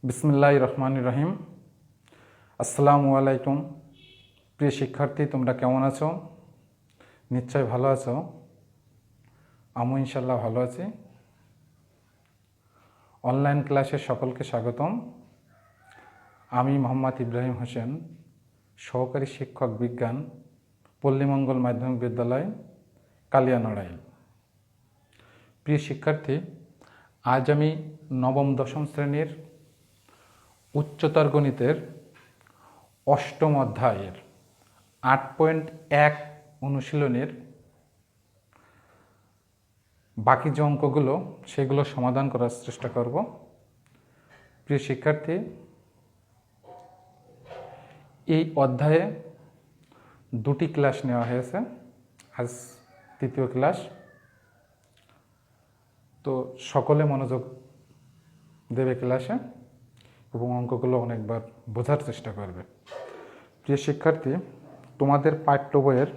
বিসমিল্লাহির রহমানির রহিম। আসসালামু আলাইকুম। প্রিয় শিক্ষার্থী, তোমরা কেমন আছো? নিশ্চয় ভালো আছো। আমিও ইনশাল্লাহ ভালো আছি। অনলাইন ক্লাসে সকলকে স্বাগতম। আমি মোহাম্মদ ইব্রাহিম হোসেন, সহকারী শিক্ষক বিজ্ঞান, পল্লীমঙ্গল মাধ্যমিক বিদ্যালয়, কালিয়ানড়াইল। প্রিয় শিক্ষার্থী, আজ আমি নবম দশম শ্রেণীর উচ্চতর গণিতের অষ্টম অধ্যায়ের 8.1 অনুশীলনের বাকি যে অঙ্কগুলো সেগুলো সমাধান করার চেষ্টা করব। প্রিয় শিক্ষার্থী, এই অধ্যায়ে দুটি ক্লাস নেওয়া হয়েছে, আজ তৃতীয় ক্লাস। তো সকলে মনোযোগ দেবে ক্লাসে এবং অঙ্কগুলো অনেকবার বোঝার চেষ্টা করবে। প্রিয় শিক্ষার্থী, তোমাদের পাঠ্য বইয়ের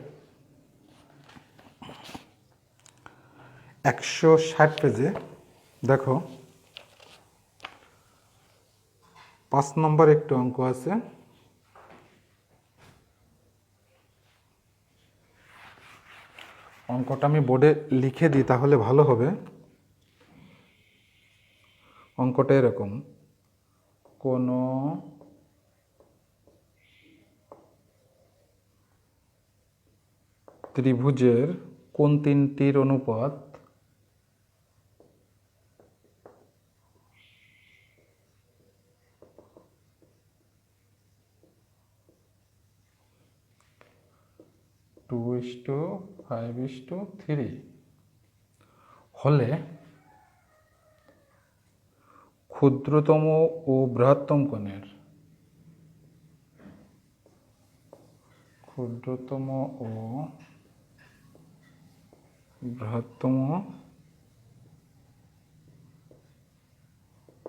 160 পেজে দেখো 5 নম্বর একটি অঙ্ক আছে। অঙ্কটা আমি বোর্ডে লিখে দিই তাহলে ভালো হবে। অঙ্কটা এরকম: কোনো ত্রিভুজের কোন তিনটির অনুপাত টু ইস টু 5:3 হলে ক্ষুদ্রতম ও বৃহত্তম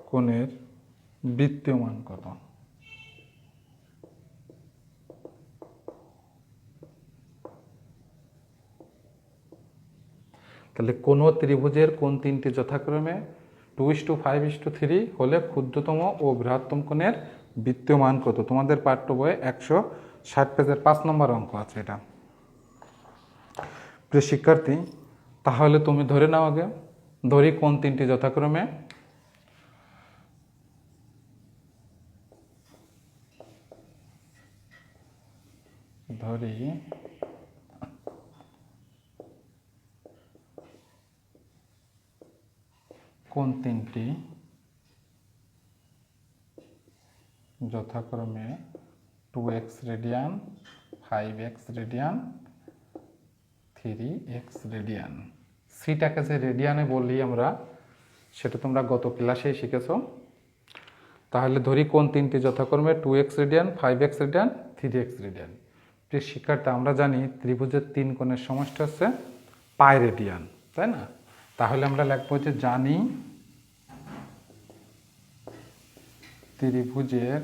কোণের বৃত্তীয় মান কত? তাহলে কোন ত্রিভুজের কোন তিনটি যথাক্রমে 2:5:3 হলে ক্ষুদ্রতম ও বৃহত্তম কোণের বৃত্তীয় মান কত? তোমাদের পাঠ্য বইয়ে 160 পেজের 5 নম্বর অঙ্ক আছে এটা। প্রিয় শিক্ষার্থী, তাহলে তুমি ধরে নাও, আগে ধরি কোন তিনটি যথাক্রমে কোন তিনটি যথাক্রমে 2x radian, 5x radian, 3x radian. সিটাকে যে রেডিয়ানে বলি আমরা, সেটা তোমরা গত ক্লাসেই শিখেছো। তাহলে ধরি কোন তিনটি যথাক্রমে 2x radian, 5x radian, 3x radian. প্রিয় শিক্ষার্থী, আমরা জানি ত্রিভুজের তিন কোণের সমষ্টি হচ্ছে পাই রেডিয়ান, তাই না? তাহলে আমরা লিখবো যে জানি ত্রিভুজের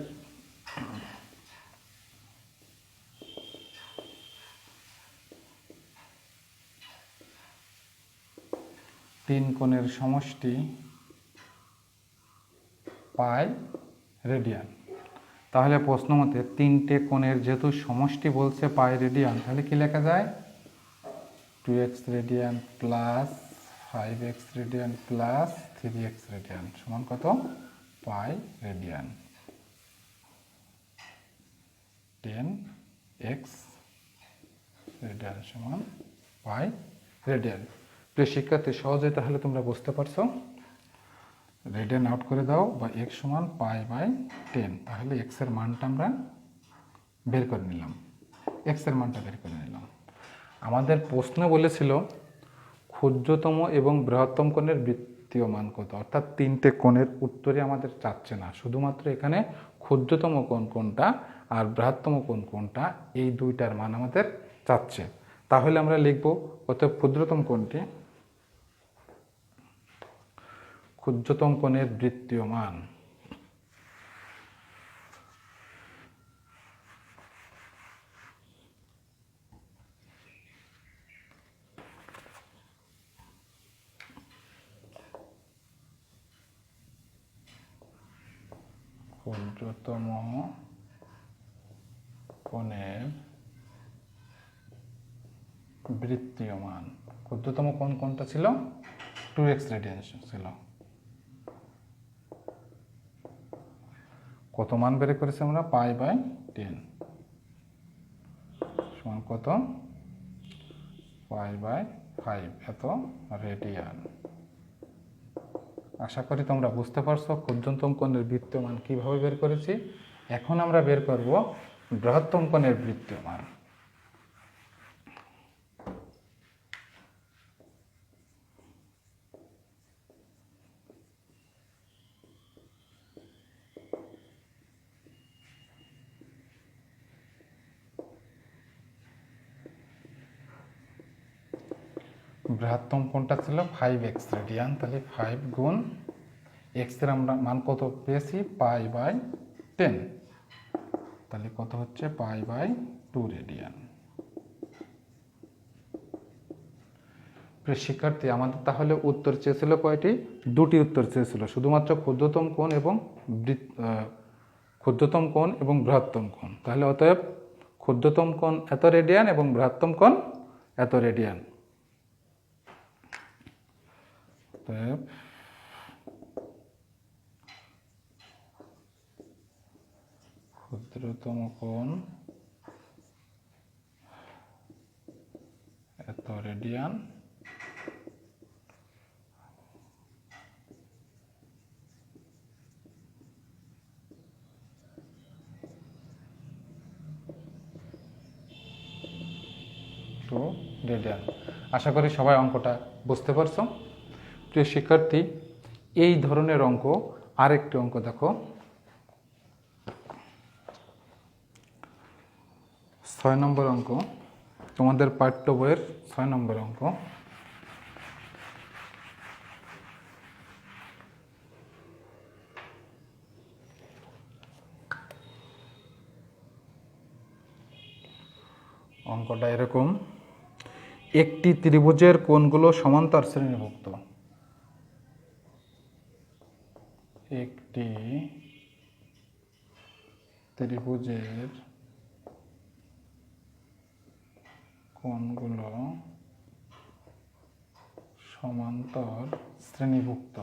তিন কোণের সমষ্টি পাই রেডিয়ান। তাহলে প্রশ্ন মতে তিনটে কোণের যেহেতু সমষ্টি বলছে পাই রেডিয়ান, তাহলে কি লেখা যায়? 2x radian plus 5x radian plus 3x radian সমান কত? পাই রেডিয়ান। 10x রেডিয়ান সমান পাই রেডিয়ান। প্রিয় শিক্ষার্থী, সহজে তাহলে তোমরা বুঝতে পারছো। রেডিয়ান আউট করে দাও, বা x সমান পাই/10। তাহলে x এর মানটা আমরা বের করে নিলাম। আমাদের প্রশ্ন বলেছিল ক্ষুদ্রতম এবং বৃহত্তম কোণের বৃত্তীয় মান কত, অর্থাৎ তিনটে কোণের উত্তরে আমাদের চাচ্ছে না, শুধুমাত্র এখানে ক্ষুদ্রতম কোণ কোনটা আর বৃহত্তম কোণ কোনটা, এই দুইটার মান আমাদের চাচ্ছে। তাহলে আমরা লিখব অতএব ক্ষুদ্রতম কোণের বৃত্তীয় মান ক্ষুদ্রতম কোণের বৃত্তীয় মান। ক্ষুদ্রতম কোণ কোনটা ছিল? 2x রেডিয়ান ছিল। কত মান বের করেছি আমরা? π/10 সমান কত? π/5 এত রেডিয়ান। আশা করি তোমরা বুঝতে পারছো ক্ষুদ্রতম কোণের বৃত্তীয় মান কিভাবে বের করেছি। এখন আমরা বের করব বৃহত্তম কোণের বৃত্তীয় মান। বৃহত্তম কোণটা ছিল 5x রেডিয়ান, তাহলে 5 গুণ x এর আমরা মান কত পেয়েছি? π/10, তাহলে কত হচ্ছে? π/2 রেডিয়ান। প্রিয় শিক্ষার্থী, আমাদের তাহলে উত্তর চেয়েছিল কয়টি? দুটি উত্তর চেয়েছিল, শুধুমাত্র ক্ষুদ্রতম কোণ এবং বৃহত্তম কোণ। তাহলে অতএব ক্ষুদ্রতম কোণ এত রেডিয়ান এবং বৃহত্তম কোণ এত রেডিয়ান। অতএব ক্ষুদ্রতম কোণ এত রেডিয়ান রেডিয়ান। আশা করি সবাই অঙ্কটা বুঝতে পারছো। প্রিয় শিক্ষার্থী, এই ধরনের অঙ্ক আরেকটি অঙ্ক দেখো, 6 নম্বর অঙ্ক, তোমাদের পাঠ্য বইয়ের 6 নম্বর অঙ্ক। অঙ্কটা এরকম, একটি ত্রিভুজের কোণগুলো সমান্তর শ্রেণীভুক্ত। একটি ত্রিভুজের কোণগুলো সমান্তর শ্রেণীভুক্ত।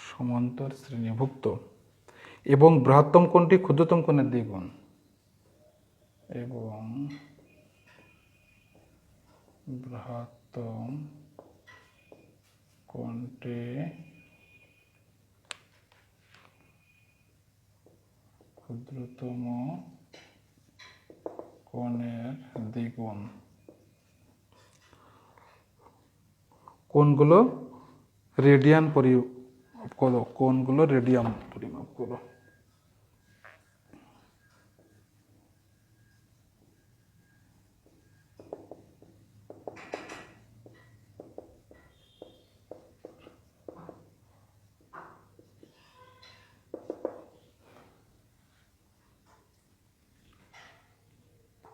সমান্তর শ্রেণীভুক্ত এবং বৃহত্তম কোণটি ক্ষুদ্রতম কোণের দ্বিগুণ। এবং বৃহত্তম কোণটি ক্ষুদ্রতম কোণের দ্বিগুণ। কোণগুলো রেডিয়ান পরিমাপ করো। কোণগুলো রেডিয়ান পরিমাপ করো।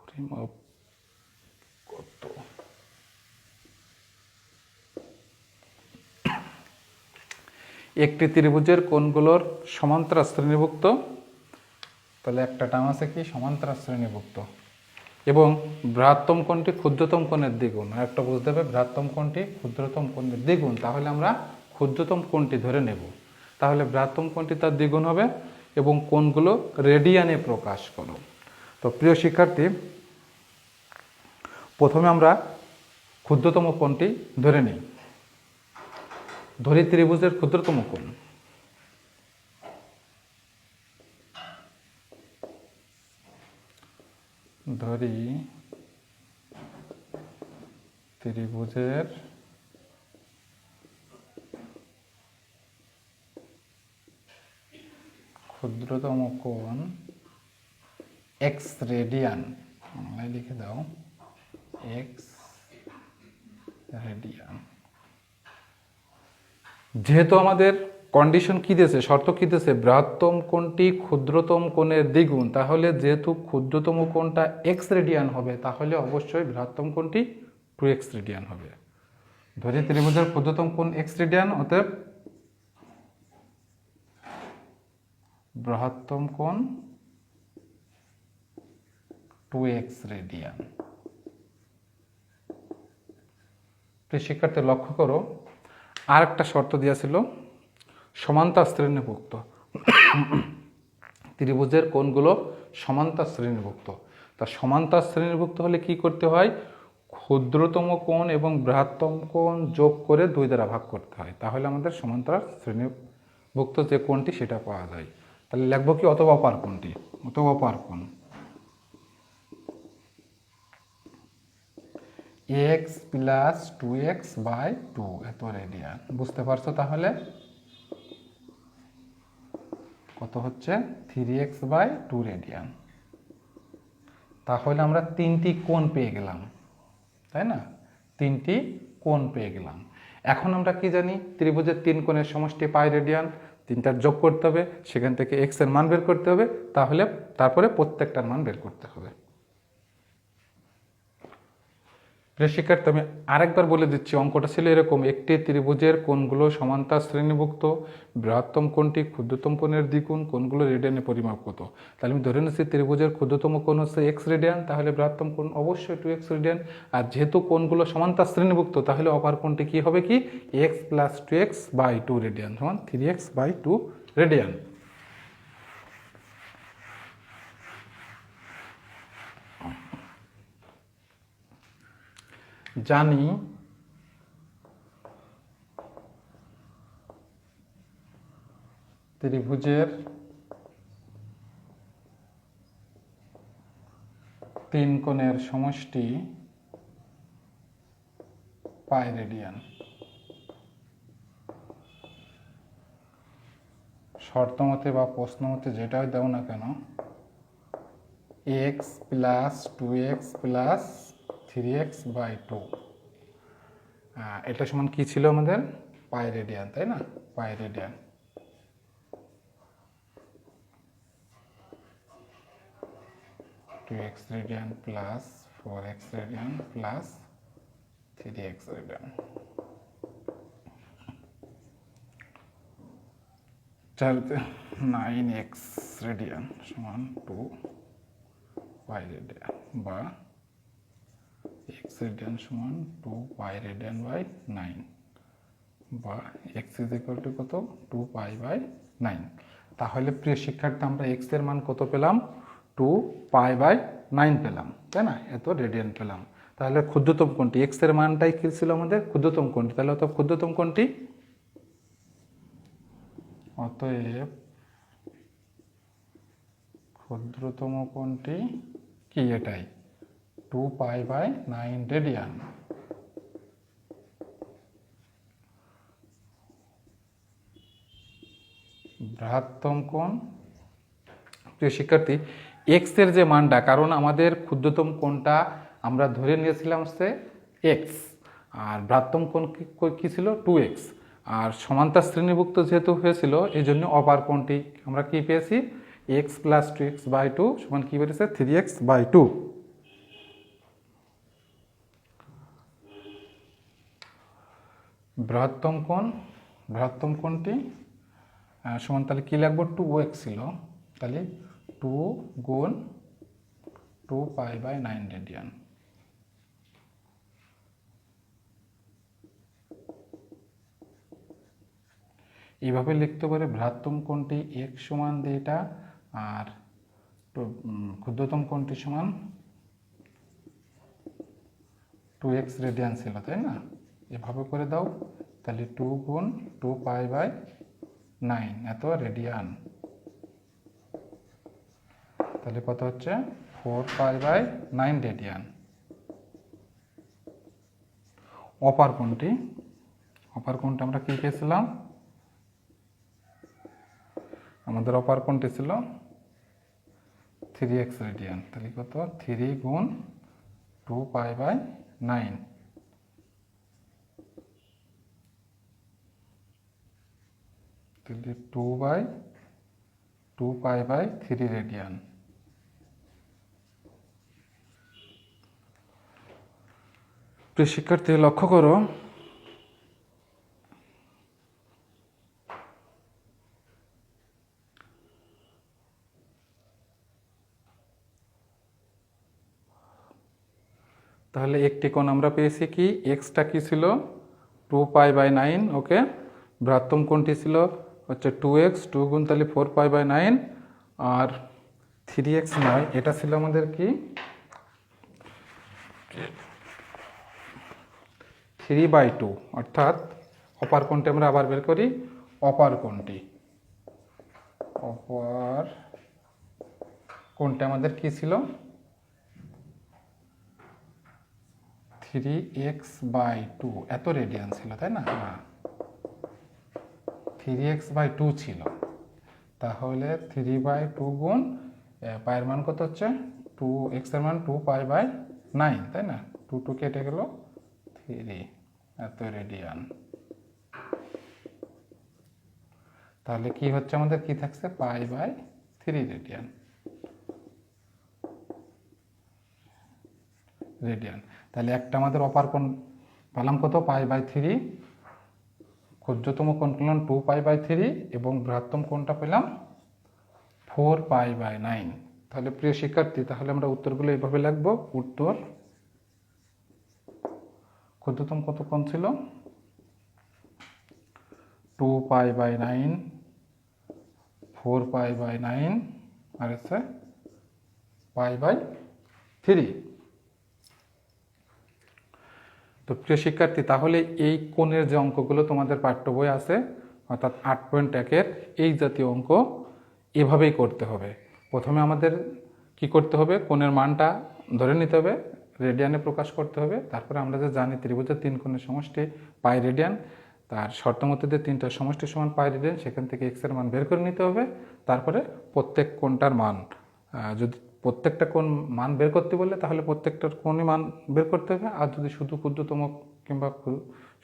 পরিমাপ কত? একটি ত্রিভুজের কোণগুলোর সমান্তরাল শ্রেণীভুক্ত, তাহলে একটা টার্ম আছে কি? সমান্তরাল শ্রেণীভুক্ত। এবং বৃহত্তম কোণটি ক্ষুদ্রতম কোণের দ্বিগুণ। আর একটা বুঝতে হবে, বৃহত্তম কোণটি ক্ষুদ্রতম কোণের দ্বিগুণ, তাহলে আমরা ক্ষুদ্রতম কোণটি ধরে নেব। তাহলে বৃহত্তম কোণটি তার দ্বিগুণ হবে এবং কোণগুলো রেডিয়ানে প্রকাশ করো। তো প্রিয় শিক্ষার্থী, প্রথমে আমরা ক্ষুদ্রতম কোণটি ধরে নিই। ধরি ত্রিভুজের ক্ষুদ্রতম কোণ। ধরি ত্রিভুজের ক্ষুদ্রতম কোণ এক্স রেডিয়ান। বাংলায় লিখে দাও এক্স রেডিয়ান। যেহেতু আমাদের কন্ডিশন কি দিয়েছে, শর্ত কি দিয়েছে? বৃহত্তম কোণটি ক্ষুদ্রতম কোণের দ্বিগুণ, তাহলে যেহেতু ক্ষুদ্রতম কোণটা এক্স রেডিয়ান হবে, তাহলে অবশ্যই বৃহত্তম কোণটি 2x রেডিয়ান হবে। ধরি ত্রিভুজের ক্ষুদ্রতম কোণ এক্স রেডিয়ান, অতএব বৃহত্তম কোণ 2x রেডিয়ান। প্রিয় শিক্ষার্থী লক্ষ্য করো, আর একটা শর্ত দেওয়া ছিল, সমান্তরাল শ্রেণীভুক্ত। ত্রিভুজের কোণগুলো সমান্তরাল শ্রেণীভুক্ত। তা সমান্তরাল শ্রেণীভুক্ত হলে কি করতে হয়? ক্ষুদ্রতম কোণ এবং বৃহত্তম কোণ যোগ করে 2 দ্বারা ভাগ করতে হয়, তাহলে আমাদের সমান্তরাল শ্রেণীভুক্ত যে কোণটি সেটা পাওয়া যায়। তাহলে লিখবো কি? অথবা অপার কোণটি, অথবা অপার কোণ x প্লাস 2x বাই 2 এত রেডিয়ান। বুঝতে পারছো? তাহলে কত হচ্ছে? 3x by 2 radian. তাহলে আমরা 3টি কোণ পেয়ে গেলাম, তাই না? 3টি কোণ পেয়ে গেলাম। এখন আমরা কি জানি? ত্রিভুজের 3 কোণের সমষ্টি পাই রেডিয়ান। 3টার যোগ করতে হবে, সেখান থেকে x এর মান বের করতে হবে, তারপরে প্রত্যেকটার মান বের করতে হবে। প্রিয় শিক্ষার্থী, আমি আরেকবার বলে দিচ্ছি, অঙ্কটা ছিল এরকম: একটি ত্রিভুজের কোণগুলো সমান্তরাল শ্রেণীভুক্ত, বৃহত্তম কোণটি ক্ষুদ্রতম কোণের দ্বিগুণ, কোণগুলো রেডিয়ানে পরিমাপ কত। তাহলে আমি ধরে নিচ্ছি ত্রিভুজের ক্ষুদ্রতম কোণ হচ্ছে এক্স রেডিয়ান, তাহলে বৃহত্তম কোণ অবশ্যই 2x রেডিয়ান। আর যেহেতু কোণগুলো সমান্তরাল শ্রেণীভুক্ত, তাহলে অপার কোণটি কি হবে? কি x plus 2x by 2 radian সমান 3x বাই 2 রেডিয়ান। জানি ত্রিভুজের 3 কোণের সমষ্টি পাই রেডিয়ান। শর্ত মতে বা প্রশ্ন মতে যেটাই দাও না কেন, x plus 2x plus 3x by 2, এটা সমান কি ছিল আমাদের? পাই রেডিয়ান, তাই না? পাই radian. x radian plus 4x radian plus 3x radian. 9x radian সমান 2 পাই রেডিয়ান, বা x রেডিয়ান সমান 2 পাই রেডিয়ান বাই 9, বা x ইজ ইকুয়াল টু কত? 2 পাই বাই 9। তাহলে প্রিয় শিক্ষার্থী, আমরা x এর মান কত পেলাম? 2 পাই বাই 9 পেলাম, তাই না? এত রেডিয়ান পেলাম। তাহলে ক্ষুদ্রতম কোণটি, x এর মানটাই কি ছিল আমাদের? ক্ষুদ্রতম কোণটি। তাহলে অত ক্ষুদ্রতম কোণটি, অতএব ক্ষুদ্রতম কোণটি কি? এটাই 2 পাই বাই 9 রেডিয়ান। বৃহত্তম কোণ, প্রিয় শিক্ষার্থী, x এর যে মানটা, কারণ আমাদের ক্ষুদ্রতম কোণটা আমরা ধরে নিয়েছিলাম হচ্ছে x, আর বৃহত্তম কোণ কি ছিল? 2x। আর সমান্তরাল শ্রেণীভুক্ত যেহেতু হয়েছিল, এই জন্য অপার কোণটি আমরা কি পেয়েছি? x প্লাস 2x বাই 2 সমান কি বেরিয়েছে? 3x by 2। বৃহত্তম কোণটি সমান, তাহলে কি লিখবো? 2x ছিল, তাহলে 2 গুণ 2 পাই বাই 9 রেডিয়ান। এইভাবে লিখতে পারে বৃহত্তম কোণটি x সমান এটা, আর ক্ষুদ্রতম কোণটি সমান 2x রেডিয়ান ছিল, তাই না? এভাবে করে দাও, তাহলে 2 গুণ 2 পাই বাই 9 এত রেডিয়ান। তাহলে কত হচ্ছে? 4 পাই বাই 9 রেডিয়ান। অপার কোণটা আমরা কি পেয়েছিলাম? আমাদের অপার কোণটি ছিল 3x রেডিয়ান। তাহলে কত? 3 গুণ 2 পাই বাই 9, তাহলে 2 পাই বাই 3 রেডিয়ান। প্রিয় শিক্ষার্থী লক্ষ্য করো, তাহলে একটি কোণ আমরা পেয়েছি কি, এক্সটা কি ছিল 2π/9, ওকে। বৃহত্তম কোণটি ছিল হচ্ছে 2x, 2 গুণ তাহলে 4π/9, আর 3x নয়, এটা ছিল আমাদের কি 3/2, অর্থাৎ অপার কোণটি আমরা আবার বের করি। অপার কোণটি আমাদের কি ছিল 3x/2, এত রেডিয়ান ছিল তাই না? হ্যাঁ, 3x/2 ছিল। তাহলে 3/2 গুণ পায়ের মান কত হচ্ছে 2x এর মান 2π/9, তাই না? 2 কেটে গেল 3, এত রেডিয়ান। তাহলে কি হচ্ছে আমাদের, কি থাকছে π/3 রেডিয়ান। তাহলে একটা আমাদের অপার কোণ পেলাম কত, π/3, ক্ষুদ্রতম কোণ পেলাম 2π/3 এবং বৃহত্তম কোণটা পেলাম 4π/9। তাহলে প্রিয় শিক্ষার্থী, তাহলে আমরা উত্তরগুলো এইভাবে লিখব। উত্তর, ক্ষুদ্রতম কত কোণ ছিল 2π/9, 4π/9 আর হচ্ছে π/3। তো প্রিয় শিক্ষার্থী, তাহলে এই কোণের যে অঙ্কগুলো তোমাদের পাঠ্য বই আছে, অর্থাৎ 8.1-এর এই জাতীয় অঙ্ক এভাবেই করতে হবে। প্রথমে আমাদের কি করতে হবে, কোণের মানটা ধরে নিতে হবে, রেডিয়ানে প্রকাশ করতে হবে। তারপরে আমরা যে জানি ত্রিভুজের 3 কোণের সমষ্টি পাই রেডিয়ান, তার শর্ত মতে যে 3টার সমষ্টি সমান পাই রেডিয়ান, সেখান থেকে x এর মান বের করে নিতে হবে। তারপরে প্রত্যেক কোণটার মান, যদি প্রত্যেকটা কোণ মান বের করতে বলে তাহলে প্রত্যেকটার কোণই মান বের করতে হবে, আর যদি শুধু ক্ষুদ্রতম কিংবা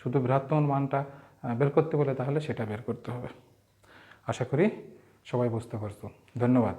শুধু বৃহত্তম মানটা বের করতে বলে তাহলে সেটা বের করতে হবে। আশা করি সবাই বুঝতে পারছো। ধন্যবাদ।